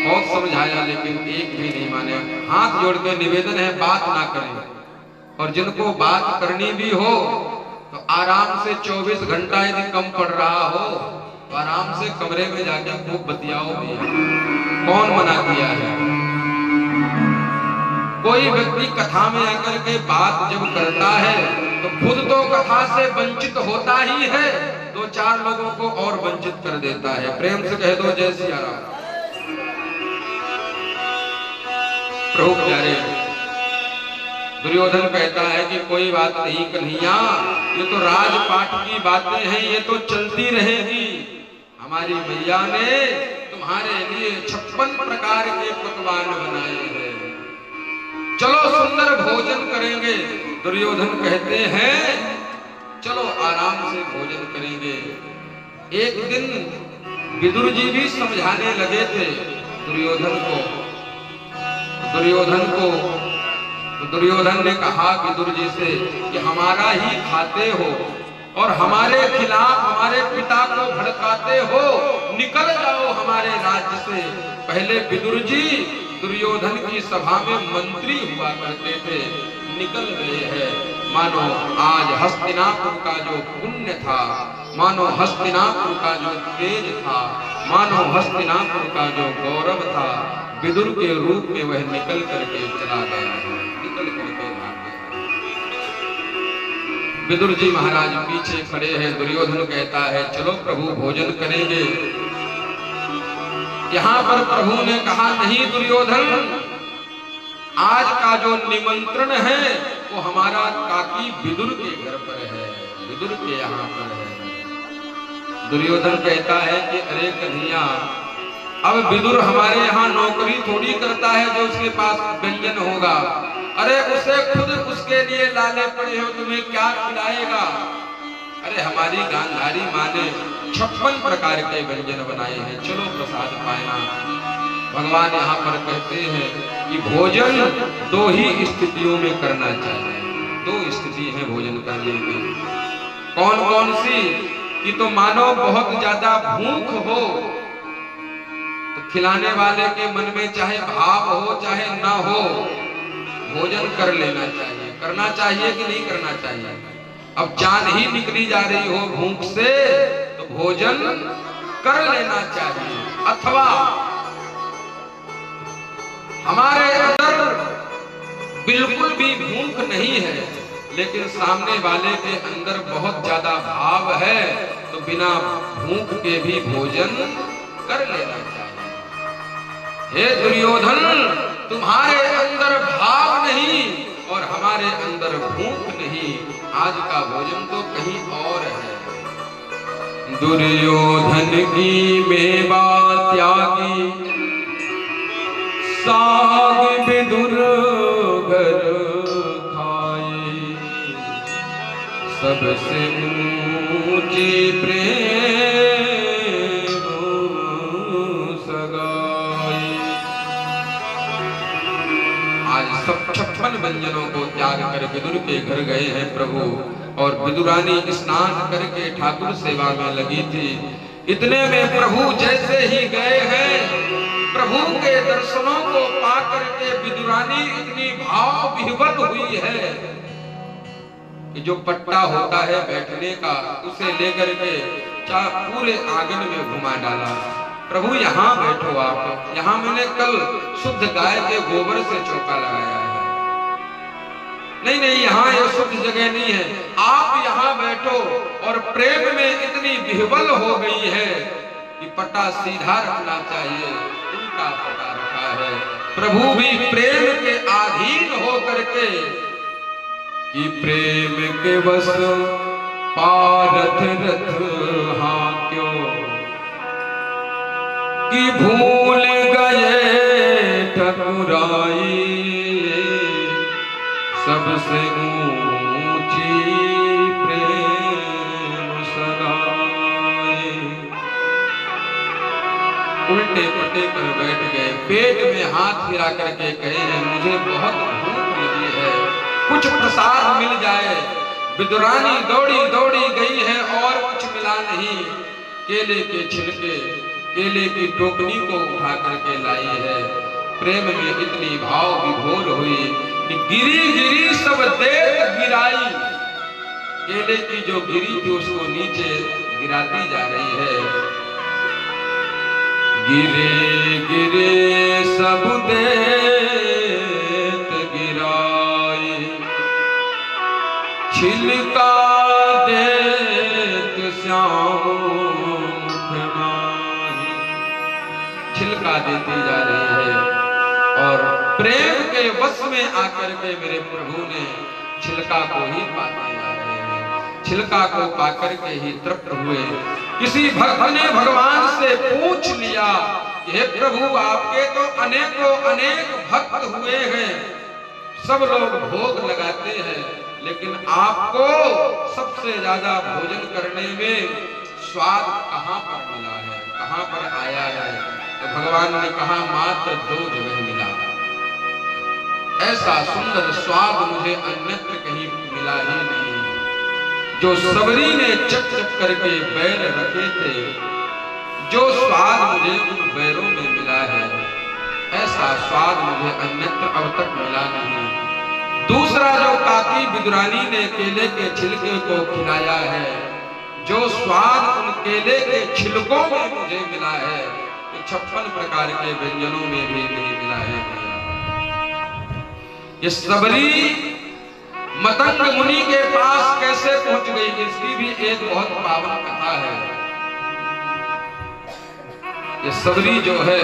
बहुत समझाया लेकिन एक भी नहीं माने। हाथ जोड़ के निवेदन है बात ना करें, और जिनको बात करनी भी हो तो आराम से 24 घंटा यदि कम पड़ रहा हो तो आराम से कमरे में जाके खूब बतियाओ भी। कौन मना किया है? कोई व्यक्ति कथा में आकर के बात जब करता है तो खुद तो कथा से वंचित होता ही है, दो चार लोगों को और वंचित कर देता है। प्रेम से कह दो जय सिया राम। प्रभु प्यारे, दुर्योधन कहता है कि कोई बात नहीं कन्हैया, ये तो राजपाट की बातें हैं, ये तो चलती रहेगी। हमारी मैया ने तुम्हारे लिए 56 प्रकार के पकवान बनाए हैं, चलो सुंदर भोजन करेंगे। दुर्योधन कहते हैं चलो आराम से भोजन करेंगे। एक दिन विदुर जी भी समझाने लगे थे दुर्योधन को। दुर्योधन ने कहा विदुर जी से कि हमारा ही खाते हो और हमारे खिलाफ हमारे पिता को भड़काते हो, निकल जाओ हमारे राज्य से। पहले विदुर जी दुर्योधन की सभा में मंत्री हुआ करते थे, निकल गए हैं। मानो आज हस्तिनापुर का जो पुण्य था, मानो हस्तिनापुर का जो तेज था, मानो हस्तिनापुर का जो गौरव था, विदुर के रूप में वह निकल करके चला गया है, निकल करके भाग गया। विदुर जी महाराज पीछे खड़े हैं। दुर्योधन कहता है चलो प्रभु भोजन करेंगे। यहाँ पर प्रभु ने कहा नहीं दुर्योधन, आज का जो निमंत्रण है वो हमारा काकी विदुर के घर पर है, विदुर के यहाँ पर है। दुर्योधन कहता है कि अरे कन्हैया, अब विदुर हमारे यहाँ नौकरी थोड़ी करता है जो उसके पास व्यंजन होगा। अरे उसे खुद उसके लिए लाले पड़े हो, तुम्हें क्या खिलाएगा? अरे हमारी गांधारी माँ ने 56 प्रकार के व्यंजन बनाए हैं, चलो प्रसाद पाना। भगवान यहाँ पर कहते हैं कि भोजन दो ही स्थितियों में करना चाहिए। दो स्थिति है भोजन करने की। कौन कौन सी? कि तो मानो बहुत ज्यादा भूख हो तो खिलाने वाले के मन में चाहे भाव हो चाहे ना हो, भोजन कर लेना चाहिए। करना चाहिए कि नहीं करना चाहिए? अब जान ही निकली जा रही हो भूख से तो भोजन कर लेना चाहिए। अथवा हमारे अंदर बिल्कुल भी भूख नहीं है लेकिन सामने वाले के अंदर बहुत ज्यादा भाव है तो बिना भूख के भी भोजन कर लेना चाहिए। हे दुर्योधन, तुम्हारे अंदर भाव नहीं और हमारे अंदर भूख नहीं, आज का भोजन तो कहीं और है। दुर्योधन की मेवा त्यागी साग विदुर घर खाए, सबसे ऊंची प्रेम सगाई। आज सब 56 व्यंजनों को त्याग कर विदुर के घर गए हैं प्रभु, और विदुरानी स्नान करके ठाकुर सेवा में लगी थी। इतने में प्रभु जैसे ही गए हैं, प्रभु के दर्शनों को पाकर के विदुरानी इतनी भाव विह्वल हुई है कि जो पट्टा होता है बैठने का उसे लेकर के पूरे आंगन में घुमा डाला। प्रभु यहाँ बैठो आप, यहाँ मैंने कल शुद्ध गाय के गोबर से चौका लगाया है। नहीं नहीं, यहाँ ये शुद्ध जगह नहीं है, आप यहाँ बैठो। और प्रेम में इतनी विह्वल हो गई है कि पट्टा सीधा रखना चाहिए, उल्टा पट्टा रखा है। प्रभु भी प्रेम के अधीन हो करके कि प्रेम के वश पारथ रथ हाक्यो, कि भूल गए ठकुराई सबसे ऊंची प्रेम सगाई। उल्टे पट्टे पर बैठ गए, पेट में हाथ फिरा करके कहे हैं मुझे बहुत भूख लगी है, कुछ प्रसाद मिल जाए। विदुरानी दौड़ी दौड़ी गई है और कुछ मिला नहीं। केले के छिलके, केले की टोकनी को उठा करके लाई है। प्रेम में इतनी भाव विभोर हुई कि गिरी गिरी सब देत गिराई, केले की जो गिरी थी उसको नीचे गिराती जा रही है। गिरे गिरे सब देत गिराई, छिलका देत श्याम मुख माही। छिलका देती जा रही है और प्रेम के वश में आकर के मेरे प्रभु ने छिलका को ही पाते जा रहे हैं। छिलका को पाकर के ही तृप्त हुए। किसी भक्त ने भगवान से पूछ लिया, हे प्रभु आपके तो अनेकों अनेक भक्त हुए हैं, सब लोग भोग लगाते हैं, लेकिन आपको सबसे ज्यादा भोजन करने में स्वाद कहां पर मिला है, कहां पर आया है? तो भगवान ने कहा मात्र 2 जगह मिला, ऐसा सुंदर स्वाद मुझे अन्यत्र कहीं मिला ही नहीं। जो सबरी ने चप चप करके बैर रखे थे, जो स्वाद मुझे उन बैरों में मिला है, ऐसा स्वाद मुझे अन्यत्र अब तक मिला नहीं। दूसरा, जो काकी विदुरानी ने केले के छिलके को खिलाया है, जो स्वाद उन केले के छिलकों में मुझे मिला है, तो 56 प्रकार के व्यंजनों में भी नहीं मिला है। ये सबरी मतंग मुनि के पास कैसे पहुंच गई, इसकी भी एक बहुत पावन कथा है। ये सबरी जो है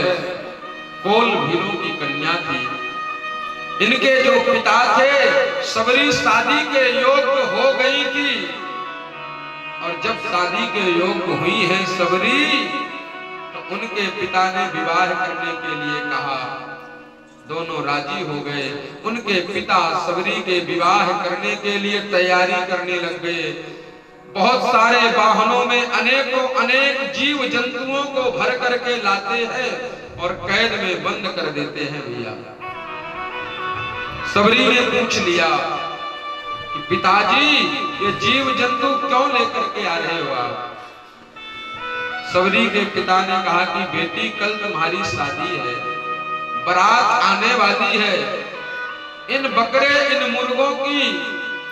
कोल भीलों की कन्या थी। इनके जो पिता थे, सबरी शादी के योग्य हो गई थी, और जब शादी के योग्य हुई है सबरी, तो उनके पिता ने विवाह करने के लिए कहा। दोनों राजी हो गए। उनके पिता सबरी के विवाह करने के लिए तैयारी करने लग गए। बहुत सारे वाहनों में अनेकों अनेक जीव जंतुओं को भर करके लाते हैं और कैद में बंद कर देते हैं। भैया सबरी ने पूछ लिया कि पिताजी ये जीव जंतु क्यों लेकर के आ रहे हो आप? सबरी के पिता ने कहा कि बेटी कल तुम्हारी शादी है, बारात आने वाली है, इन बकरे इन मुर्गों की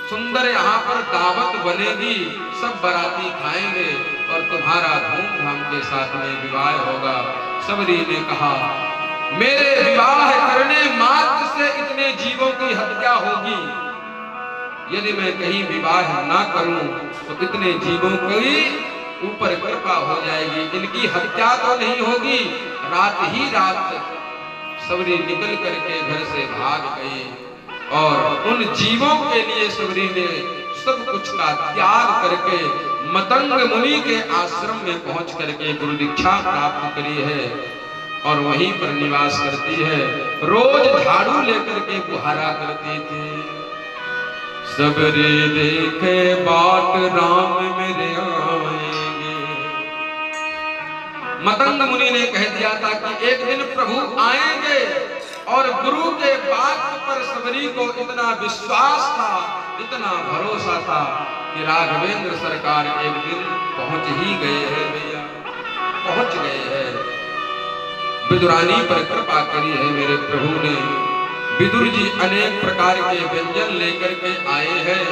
सुंदर यहाँ पर दावत बनेगी, सब बाराती खाएंगे और तुम्हारा धूमधाम के साथ में विवाह होगा। सबरी ने कहा मेरे विवाह करने मात्र से इतने जीवों की हत्या होगी, यदि मैं कहीं विवाह ना करूं तो इतने जीवों की ऊपर कृपा हो जाएगी, इनकी हत्या तो नहीं होगी। रात ही रात सबरी निकल करके घर से भाग गई और उन जीवों के लिए सबरी ने सब कुछ का त्याग करके मतंग मुनि के आश्रम में पहुंच करके गुरु दीक्षा प्राप्त करी है और वहीं पर निवास करती है। रोज झाड़ू लेकर के बुहारा करती थी, सबरी देखे बाट राम मेरे आएंगे। मतंग मुनि ने कह दिया था कि एक दिन प्रभु आएंगे, और गुरु के बात पर सबरी को इतना विश्वास था, इतना भरोसा था कि राघवेंद्र सरकार एक दिन पहुंच ही गए हैं। भैया पहुंच गए हैं, विदुरानी पर कृपा करी है मेरे प्रभु ने। विदुर जी अनेक प्रकार के व्यंजन लेकर के आए हैं,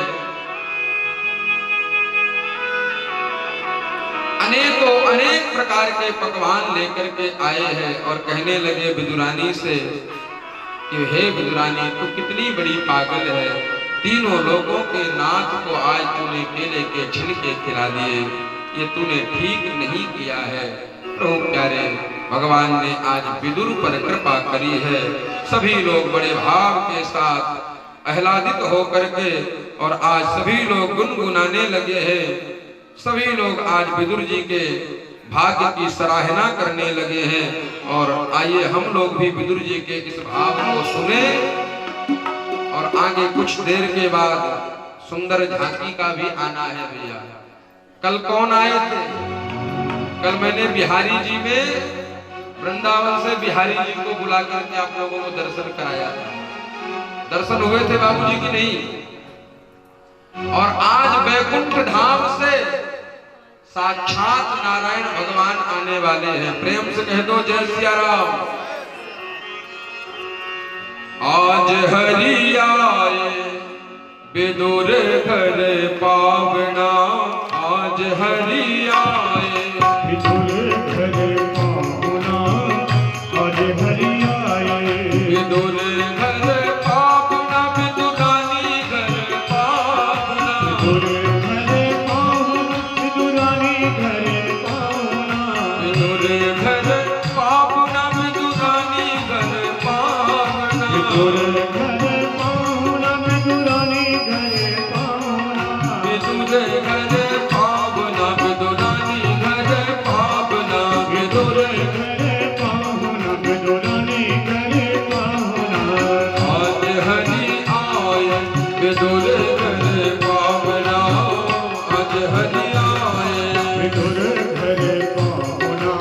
अनेकों अनेक प्रकार के पकवान लेकर के आए हैं और कहने लगे विदुरानी से कि हे विदुरानी तू कितनी बड़ी पागल है, तीनों लोगों के नाथ को आज तूने केले के छिलके खिला दिए, ये तूने ठीक नहीं किया है। प्रभु प्यारे भगवान ने आज विदुर पर कृपा करी है। सभी लोग बड़े भाव के साथ आह्लादित होकर के और आज सभी लोग गुनगुनाने लगे हैं। सभी लोग आज विदुर जी के भाग्य की सराहना करने लगे हैं और आइए हम लोग भी विदुर जी के इस भाव को सुने और आगे कुछ देर के बाद सुंदर झांकी का भी आना है। भैया कल कौन आए थे? कल मैंने बिहारी जी में वृंदावन से बिहारी जी को बुला करके आप लोगों को दर्शन कराया था। दर्शन हुए थे बाबूजी की नहीं? और आज बैकुंठ धाम से साक्षात नारायण भगवान आने वाले हैं। प्रेम से कह दो जय सिया राम। आज हरि आए विदुर घर पावना, आज हरि आए विदुर घर पावना, आज हरि आए विदुर घर पावना, विदुरानी घर पावना, विदुर घर पावना, विदुरानी घर पावना, विदुर घर पावना, विदुरानी घर पावना, विदुर घर पावना, विदुरानी घर पावना, विदुर घर पावना, विदुरानी घर पावना, विदुर घर पावना, विदुरानी घर पावना, आज हरि आए विदुर घर पावना, आज हरि आए। विदुर घर पावना,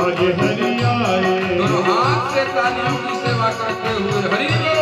आज हरि आए दोनों हाथ से तालियों की सेवा करते हुए हरि बोल।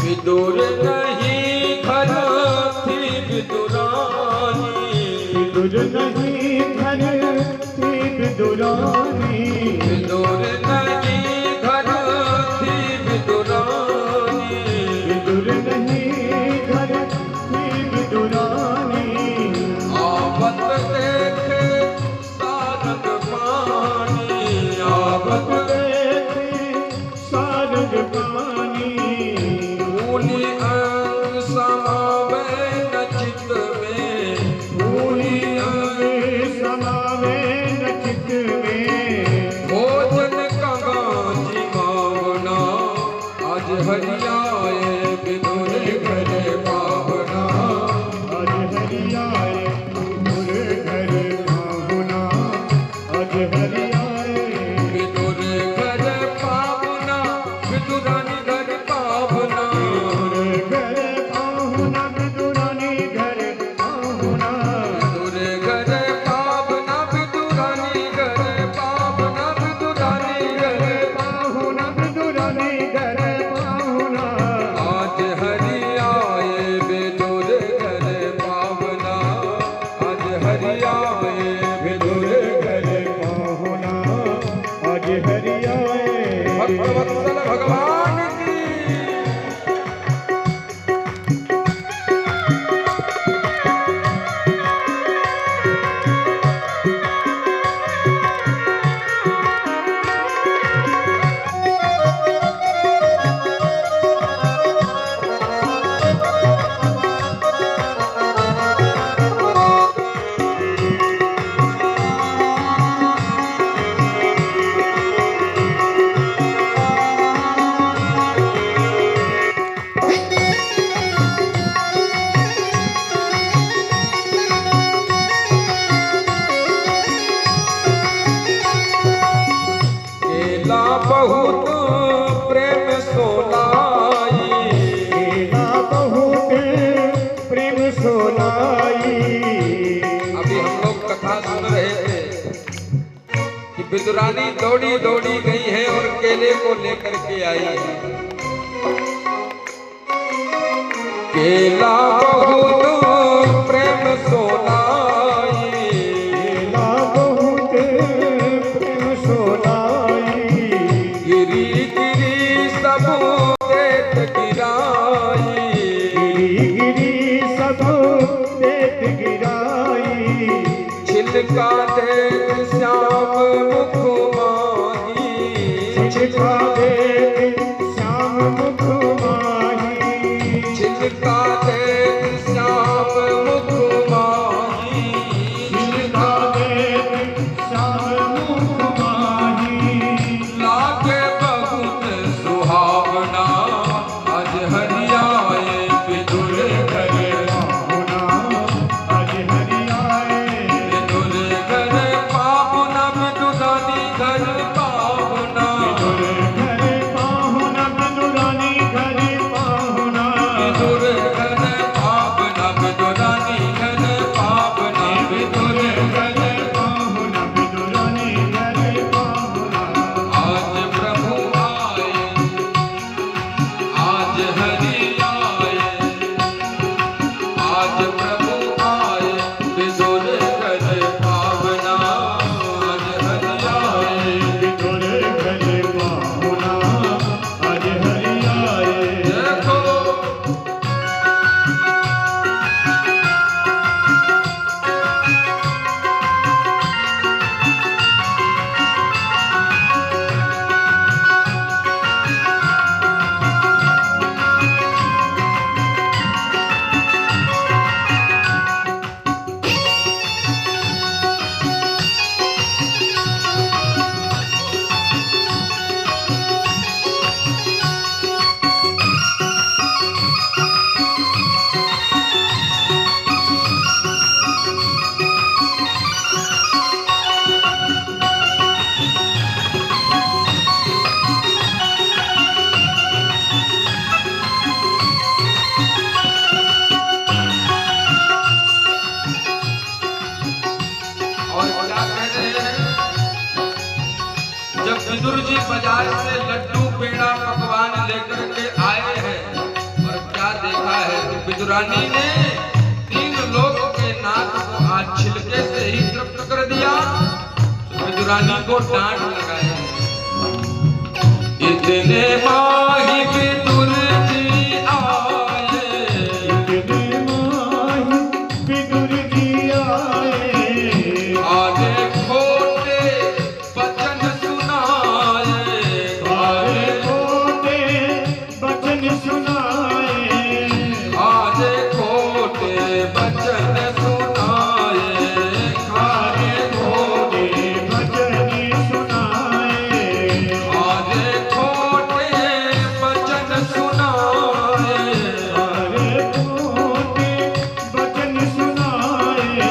विदुर नहीं घर थी विदुरानी, विदुर नहीं घर थी विदुरानी, विदुर नहीं घर थी विदुरानी, विदुर नहीं घर थी विदुरानी, आवत देखे सारंग पानी, आवत देखे सारंग पानी, भूली अंग समावे न चित्त में, भूली अंग समावे न चित्त में, भोजन कंगाची मावना, आज हरि आए विदुर घर पावना, आज हरि आए विदुर घर पावना, आज हरि आए विदुर घर पावना, विदुरानी घर पावना, घर पाहुना, विदुरानी घर पाहुना, विदुर घर पावना, विदुरानी घर पावना, विदुरानी घर पाहुना, विदुरानी घर पाहुना, आज हरि आए विदुर घर पावना, आज हरि आए विदुर घर पाहुना, आज हरि आए भक्तवत्सल भगवान की। केला बहुत प्रेम सोनाई, केला बहुत प्रेम सोनाई, अभी हम लोग कथा सुन रहे थे कि विदुरानी दौड़ी दौड़ी गई है और केले को लेकर के आई है। केला बहुत प्रेम सोनाई, केला बहुत प्रेम सोनाई, गिरी गिरी सब देत गिराई, गिरी गिरी सब देत गिराई, छिलका देत श्याम मुख माही, छिलका देत श्याम मुख माही, छिलका देत श्याम मुख माही, क्या कह रहे हैं? जब विदुर जी बाजार से लड्डू पेड़ा पकवान लेकर के आए हैं और क्या देखा है कि विदुरानी ने 3 लोग के नाक को आज छिलके से ही तृप्त कर दिया। तो विदुरानी को डांट लगाए, इतने माही विदुर जी आए, इतने माही विदुर जी आए, आगे खोटे वचन सुनाए, आगे खोटे वचन सुनाए, आगे खोटे वचन सुनाए, आगे खोटे वचन सुनाए, आगे खोटे वचन सुनाए, आगे खोटे वचन सुनाए,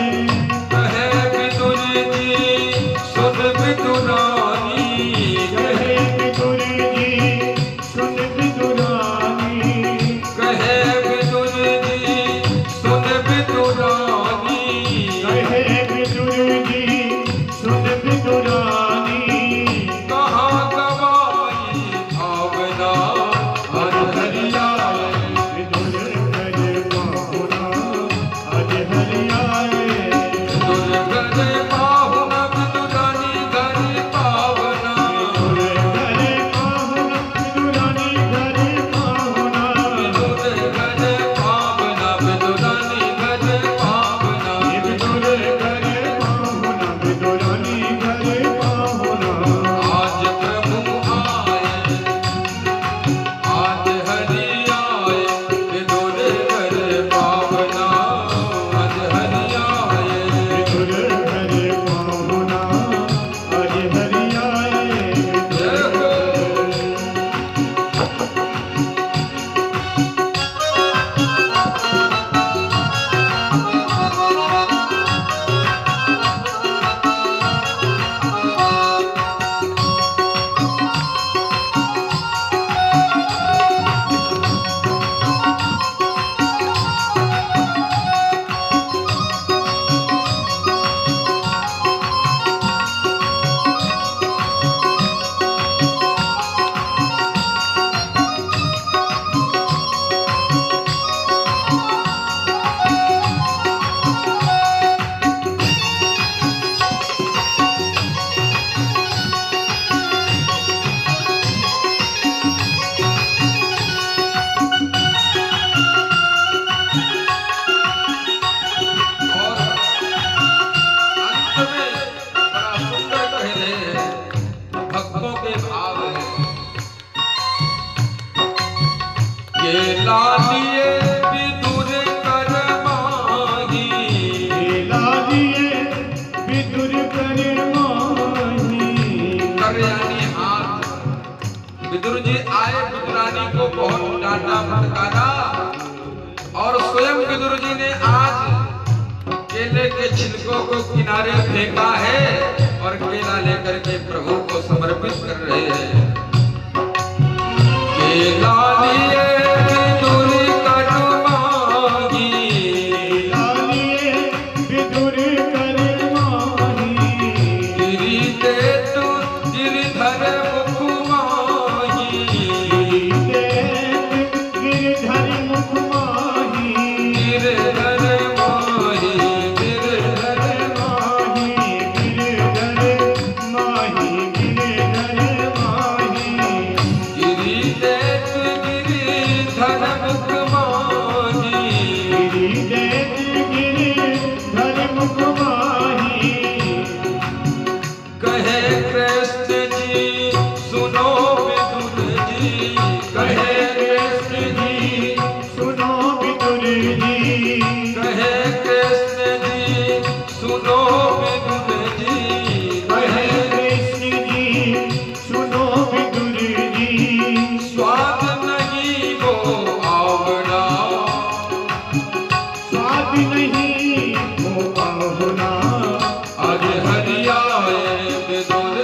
कहे विदुर जी सुन विदुरानी, कहे विदुर जी सुन विदुरानी, कहे विदुर जी सुन विदुरानी, कहे विदुर जी सुन विदुरानी, कहाँ गवाई भावना अनहरिया, विदुर कर पाहुना आज हरियाए, विदुर करे पाहुना विदुरानी घर पावना, विदुर करे पाहुना विदुरानी घर पाहुना, विदुर करे पावना विदुरानी घर पावना, विदुर करे पाहुना विदुरानी घर पाहुना, आज प्रभु आए, आज हरि आए, विदुर करे पावना, आज हरि आए। विदुर करे पाहुना आज हरियाए, जय हो। और अंत में बड़ा सुंदर कह रहे हैं, भक्तों के भाव है के लालिए विदुर कर माही, लालिए विदुर करे माही, कर यानी हाथ। विदुर जी आए, विदुरानी को बहुत डांटा फटकारा और स्वयं विदुर जी ने आज केले के छिलकों को किनारे फेंका है और केला लेकर के प्रभु को समर्पित कर रहे हैं। केला लिए विदुर कर माही, लालिए विदुर करे माही, गिरि दे तू गिरधर मुख माही, गिरधर मुख माही, गिरधर माही, गिरधर माही, गिरधर माही, गिरधर माही, गिरि दे तू गिरधर मुख माही, गिरधर मुख माही, कहे कृष्ण जी सुनो विदुर जी, कहे कृष्ण जी, सुनो विदुर जी, कहे कृष्ण जी सुनो विदुर जी, कहे कहे कृष्ण जी सुनो विदुर जी, स्वाद नहीं वो आवड़ा, स्वाद नहीं वो पाहुना आज हरि आए विदुर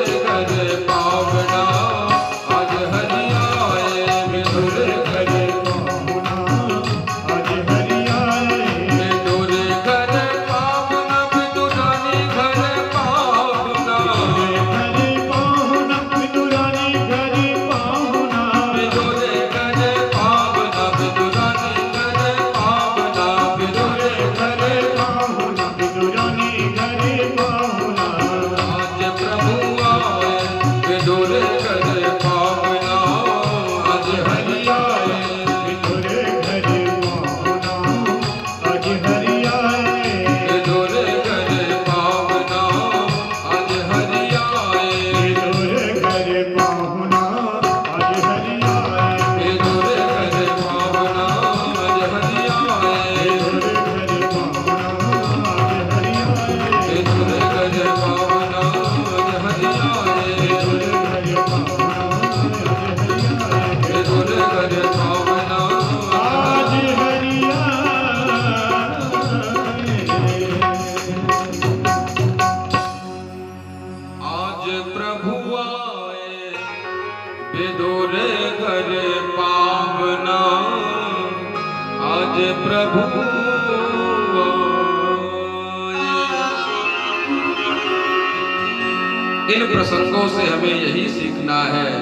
विदुर घर पावना आज प्रभु इन प्रसंगों से हमें यही सीखना है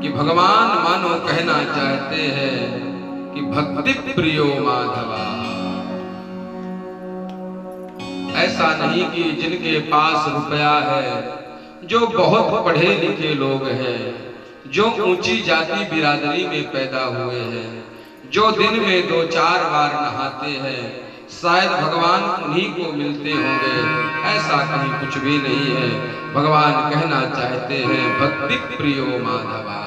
कि भगवान मानो कहना चाहते हैं कि भक्ति प्रियो माधवा। ऐसा नहीं कि जिनके पास रुपया है, जो बहुत पढ़े लिखे लोग हैं, जो ऊंची जाति बिरादरी में पैदा हुए हैं, जो दिन में 2-4 बार नहाते हैं, शायद भगवान उन्हीं को मिलते होंगे। ऐसा कहीं कुछ भी नहीं है। भगवान कहना चाहते हैं भक्ति प्रियो माधवा।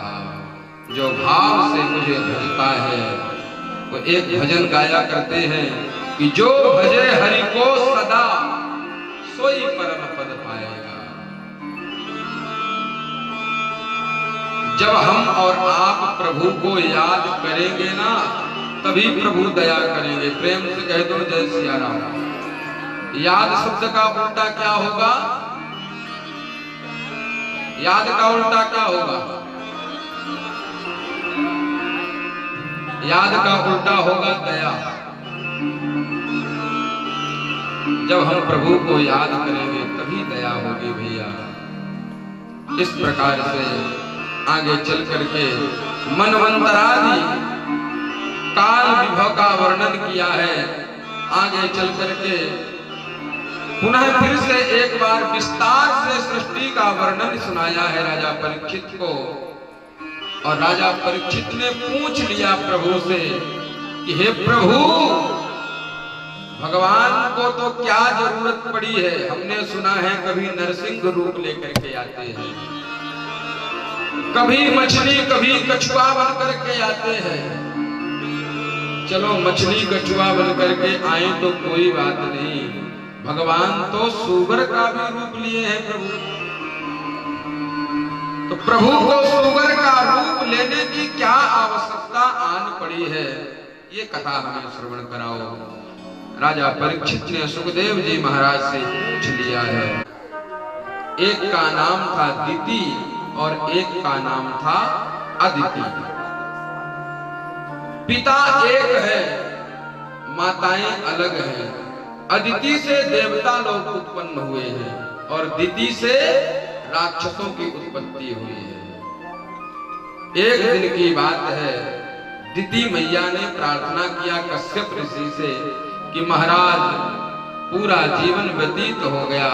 जो भाव से मुझे भजता है, वो एक भजन गाया करते हैं कि जो भजे हरि को सदा सोई परम पद पाएगा। जब हम और आप प्रभु को याद करेंगे ना, तभी प्रभु दया करेंगे। प्रेम से कह दो जय सिया राम। याद शब्द का उल्टा क्या होगा? याद का उल्टा क्या होगा? याद का उल्टा होगा दया। जब हम प्रभु को याद करेंगे तभी दया होगी भैया। इस प्रकार से आगे चल करके मनवंतरादि काल विभव का वर्णन किया है। आगे चल करके पुनः फिर से एक बार विस्तार से सृष्टि का वर्णन सुनाया है राजा परीक्षित को। और राजा परीक्षित ने पूछ लिया प्रभु से कि हे प्रभु, भगवान को तो क्या जरूरत पड़ी है? हमने सुना है कभी नरसिंह रूप लेकर के आते हैं, कभी मछली कभी कछुआ बन करके आते हैं। चलो मछली कछुआ बन करके आए तो कोई बात नहीं, भगवान तो सूगर का भी रूप लिए हैं प्रभु। तो प्रभु को सूगर का रूप लेने की क्या आवश्यकता आन पड़ी है? ये कथा हमें श्रवण कराओ। राजा परीक्षित ने सुखदेव जी महाराज से पूछ लिया है। एक का नाम था दिति और एक का नाम था अदिति। पिता एक है, माताएं अलग हैं। अदिति से देवता लोग उत्पन्न हुए हैं और दिति से राक्षसों की उत्पत्ति हुई है। एक दिन की बात है, दिति मैया ने प्रार्थना किया कश्यप ऋषि से कि महाराज, पूरा जीवन व्यतीत हो गया,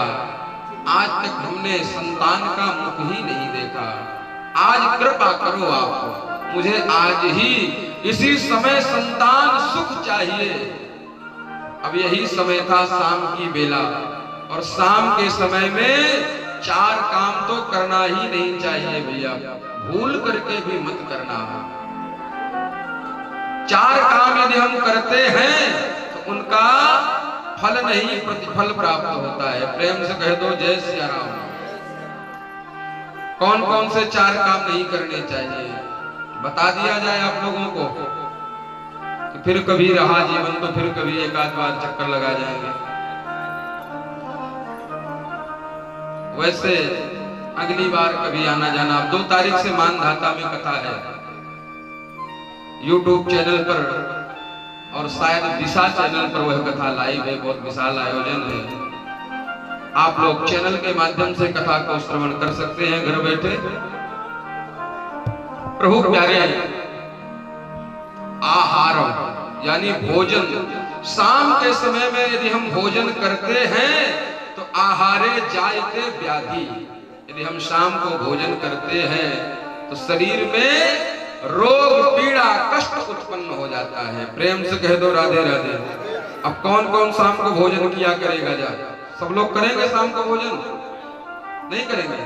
आज तक हमने संतान का मुख ही नहीं देखा। आज कृपा करो आप, मुझे आज ही इसी समय संतान सुख चाहिए। अब यही समय था शाम की बेला, और शाम के समय में 4 काम तो करना ही नहीं चाहिए भैया, भूल करके भी मत करना। 4 काम यदि हम करते हैं तो उनका फल नहीं प्रतिफल प्राप्त होता है। प्रेम से कह दो जय सिया राम। कौन कौन से 4 काम नहीं करने चाहिए बता दिया जाए आप लोगों को, कि फिर कभी रहा जीवन तो फिर कभी एक आध बार चक्कर लगा जाएंगे। वैसे अगली बार कभी आना जाना। 2 तारीख से मानधाता में कथा है YouTube चैनल पर, और शायद दिशा चैनल पर वह कथा लाइव है। बहुत विशाल आयोजन है। आप लोग चैनल के माध्यम से कथा को श्रवण कर सकते हैं घर बैठे। प्रभु प्यारे, आहार यानी भोजन, शाम के समय में यदि हम भोजन करते हैं तो आहारे जायते व्याधि। यदि हम शाम को भोजन करते हैं तो शरीर में रोग पीड़ा कष्ट उत्पन्न हो जाता है। प्रेम से कह दो राधे राधे। अब कौन कौन शाम को भोजन किया करेगा? जा सब लोग करेंगे शाम को भोजन? नहीं करेंगे?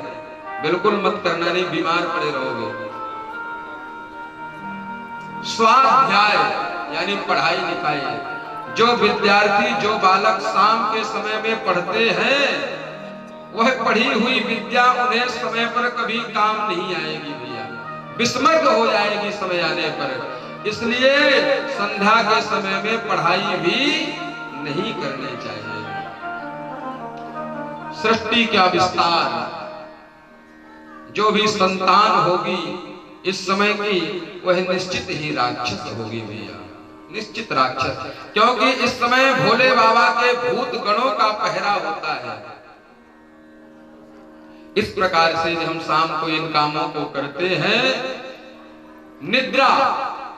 बिल्कुल मत करना, नहीं बीमार पड़े रहोगे। स्वाध्याय यानी पढ़ाई लिखाई, जो विद्यार्थी जो बालक शाम के समय में पढ़ते हैं वह पढ़ी हुई विद्या उन्हें समय पर कभी काम नहीं आएगी भैया, विस्मृत हो जाएगी समय आने पर। इसलिए संध्या के समय में पढ़ाई भी नहीं करनी चाहिए। सृष्टि का विस्तार जो भी संतान होगी इस समय की, वह निश्चित ही राक्षस होगी भैया, निश्चित राक्षस। क्योंकि इस समय भोले बाबा के भूत गणों का पहरा होता है। इस प्रकार से हम शाम को इन कामों को करते हैं। निद्रा,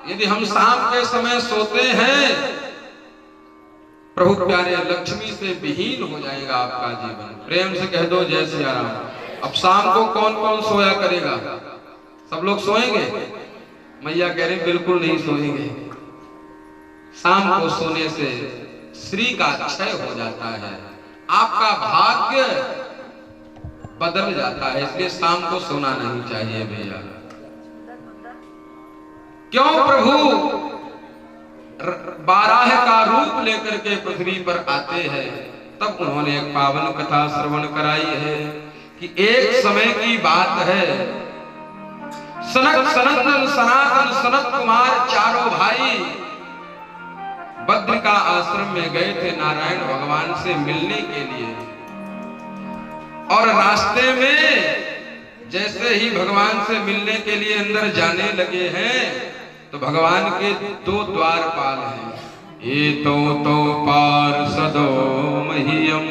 यदि हम शाम के समय सोते हैं, प्रभु प्यारे लक्ष्मी से विहीन हो जाएगा आपका जीवन। प्रेम से कह दो जय सिया राम। अब शाम को कौन कौन सोया करेगा? सब लोग सोएंगे? मैया कह रही बिल्कुल नहीं सोएंगे। शाम को सोने से श्री का क्षय हो जाता है, आपका भाग्य बदल जाता है, इसलिए शाम को सोना नहीं चाहिए भैया। क्यों प्रभु बाराह का रूप लेकर के पृथ्वी पर आते हैं? तब उन्होंने एक पावन कथा श्रवण कराई है कि एक समय की बात है, सनक सनंदन सनातन सनत कुमार चारों भाई बद्रिका आश्रम में गए थे नारायण भगवान से मिलने के लिए। और रास्ते में जैसे ही भगवान से मिलने के लिए अंदर जाने लगे हैं, तो भगवान के दो द्वारपाल हैं। एतो तो पार्षदो मह्यम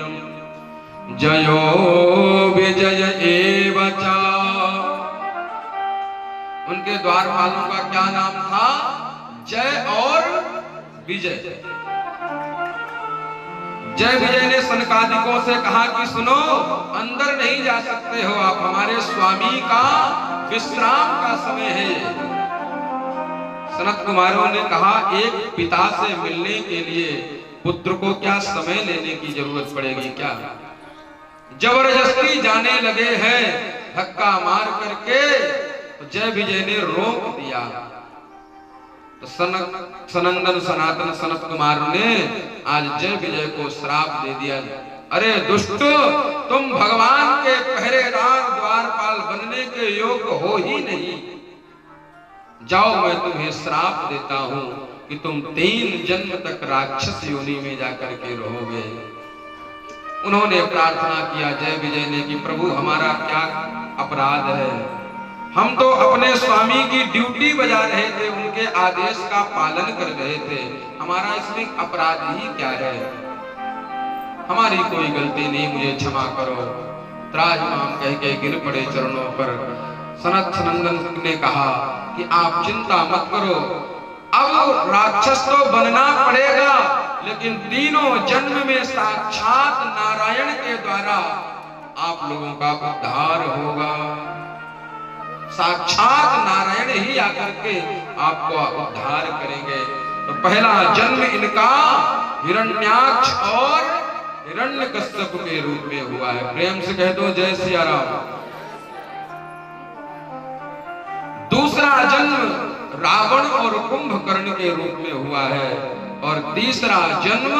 जयो विजय एवचा। उनके द्वारपालों का क्या नाम था? जय और विजय। जय विजय ने सनकादिकों से कहा कि सुनो, अंदर नहीं जा सकते हो आप, हमारे स्वामी का विश्राम का समय है। सनत कुमारों ने कहा एक पिता से मिलने के लिए पुत्र को क्या समय लेने की जरूरत पड़ेगी क्या? जबरदस्ती जाने लगे हैं, धक्का मार करके। तो जय विजय ने रोक दिया। तो सनंदन सनातन सनत कुमार ने आज जय विजय को श्राप दे दिया। अरे दुष्ट, तुम भगवान के पहरेदार द्वारपाल बनने के योग्य हो ही नहीं। जाओ, मैं तुम्हें श्राप देता हूं कि तुम 3 जन्म तक राक्षस योनि में जाकर के रहोगे। उन्होंने प्रार्थना किया जय विजय ने कि प्रभु हमारा क्या अपराध है? हम तो अपने स्वामी की ड्यूटी बजा रहे थे, उनके आदेश का पालन कर रहे थे, हमारा इसमें अपराध ही क्या है? हमारी कोई गलती नहीं, मुझे क्षमा करो। त्राजमाम कह के गिर पड़े चरणों पर। सनत सनंदन ने कहा कि आप चिंता मत करो, अब राक्षस तो बनना पड़ेगा, लेकिन तीनों जन्म में साक्षात नारायण के द्वारा आप लोगों का उद्धार होगा। साक्षात नारायण ही आकर के आपको उद्धार करेंगे। तो पहला जन्म इनका हिरण्याक्ष और हिरण्यकश्यप के रूप में हुआ है। प्रेम से कह दो जय सिया राम। दूसरा जन्म रावण और कुंभकर्ण के रूप में हुआ है, और तीसरा जन्म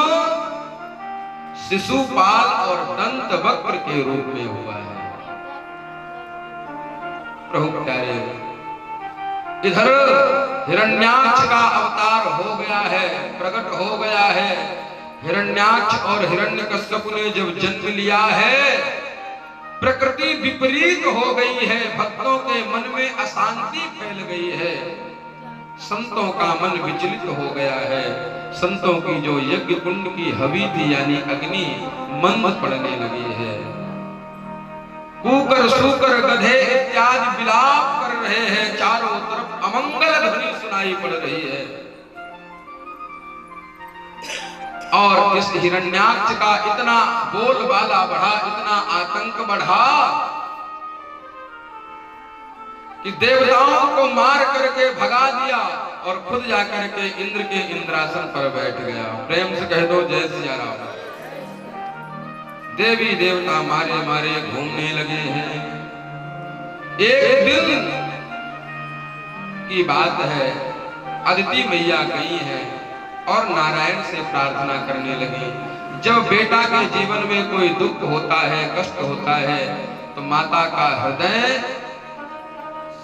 शिशुपाल और दंतवक्र के रूप में हुआ है। प्रभु प्यारे, इधर हिरण्याक्ष का अवतार हो गया है, प्रकट हो गया है। हिरण्याक्ष और हिरण्यकश्यप ने जब जन्म लिया है, प्रकृति विपरीत हो गई है, भक्तों के मन में अशांति फैल गई है, संतों का मन विचलित हो गया है। संतों की जो यज्ञ कुंड की हवि थी यानी अग्नि मंद पड़ने लगी है। कूकर सूकर गधे इत्यादि विलाप कर रहे हैं, चारों तरफ अमंगल ध्वनि सुनाई पड़ रही है। और इस हिरण्याक्ष का इतना बोलबाला बढ़ा, इतना आतंक बढ़ा कि देवताओं को मार करके भगा दिया और खुद जाकर के इंद्र के इंद्रासन पर बैठ गया। प्रेम से कह दो जय सिया राम। देवी देवता मारे मारे घूमने लगे हैं। एक दिन की बात है, अदिति मैया गई है और नारायण से प्रार्थना करने लगी। जब बेटा के जीवन में कोई दुख होता है, कष्ट होता है, तो माता का हृदय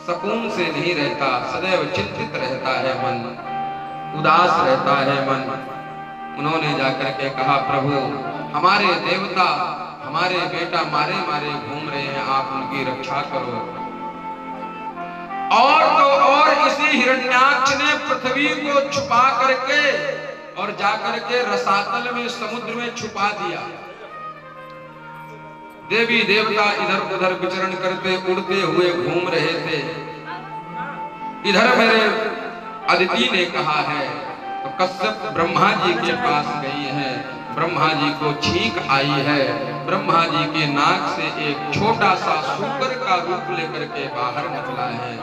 सुकून से नहीं रहता, सदैव चिंतित रहता है मन, उदास रहता है मन। उन्होंने जाकर के कहा प्रभु हमारे देवता हमारे बेटा मारे मारे घूम रहे हैं, आप उनकी रक्षा करो। और तो और इसी हिरण्याक्ष ने पृथ्वी को छुपा करके और जाकर के रसातल में समुद्र में छुपा दिया। देवी देवता इधर उधर विचरण करते उड़ते हुए घूम रहे थे। इधर मेरे अदिति ने कहा है तो कश्यप ब्रह्मा जी के पास गई है। ब्रह्मा जी को छींक आई है। ब्रह्मा जी के नाक से एक छोटा सा सूकर का रूप लेकर के बाहर निकला है।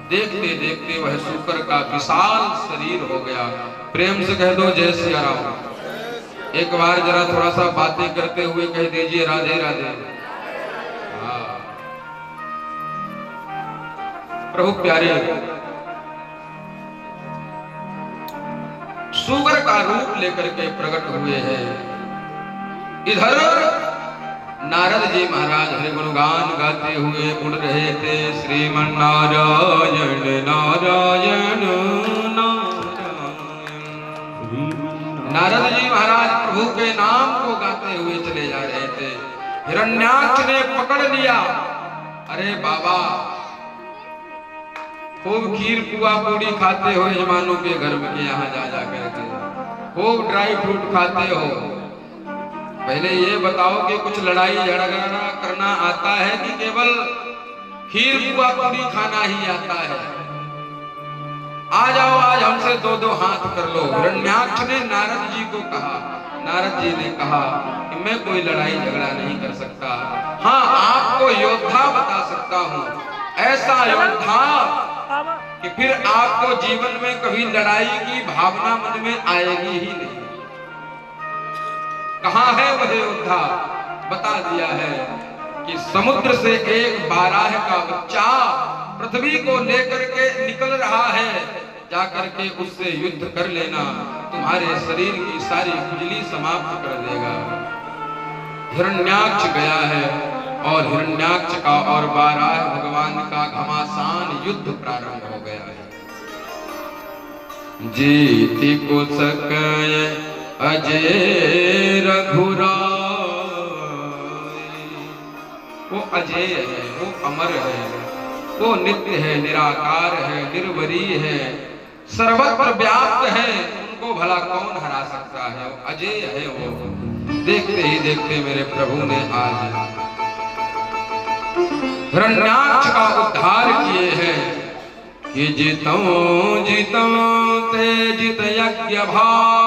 देखते देखते वह सूकर का विशाल शरीर हो गया। प्रेम से कह दो जय सिया राम। एक बार जरा थोड़ा सा बातें करते हुए कह दीजिए राधे राधे। हाँ प्रभु प्यारे, सूगर का रूप लेकर के प्रकट हुए हैं। इधर नारद जी महाराज हरि गुणगान गाते हुए उड़ रहे थे। श्रीमन नारायण नारायण नारायण। नारद जी महाराज प्रभु के नाम को गाते हुए चले जा रहे थे। हिरण्याक्ष ने पकड़ लिया। अरे बाबा, खूब खीर पुआ पूड़ी खाते हो यजमानों के घर में यहाँ जा जा करके, खूब ड्राई फ्रूट खाते हो। पहले ये बताओ कि कुछ लड़ाई झगड़ा करना आता है कि केवल खीर पुआ पूड़ी खाना ही आता है? आ जाओ, आज हमसे दो दो हाथ कर लो। हिरण्याक्ष ने नारद जी को कहा। नारद जी ने कहा कि मैं कोई लड़ाई झगड़ा नहीं कर सकता। हाँ, आपको योद्धा बता सकता हूँ, ऐसा योद्धा कि फिर आपको जीवन में कभी लड़ाई की भावना मन में आएगी ही नहीं। कहाँ है वह योद्धा? बता दिया है कि समुद्र से एक बाराह का बच्चा पृथ्वी को लेकर के निकल रहा है। जाकर के उससे युद्ध कर लेना, तुम्हारे शरीर की सारी खुजली समाप्त कर देगा। हिरण्याक्ष गया है और हिरण्याक्ष का और बाराह भगवान का घमासान युद्ध प्रारंभ हो गया है। जीति को सकय अजय रघुराय। वो अजय है, वो अमर है, वो नित्य है, निराकार है, निर्वरीय है, सर्वत्र व्याप्त है। उनको भला कौन हरा सकता है? वो अजय है। वो देखते ही देखते मेरे प्रभु ने आज हिरण्याक्ष का उद्धार किए हैं कि जितौ जितौ ते जित यज्ञ भाव।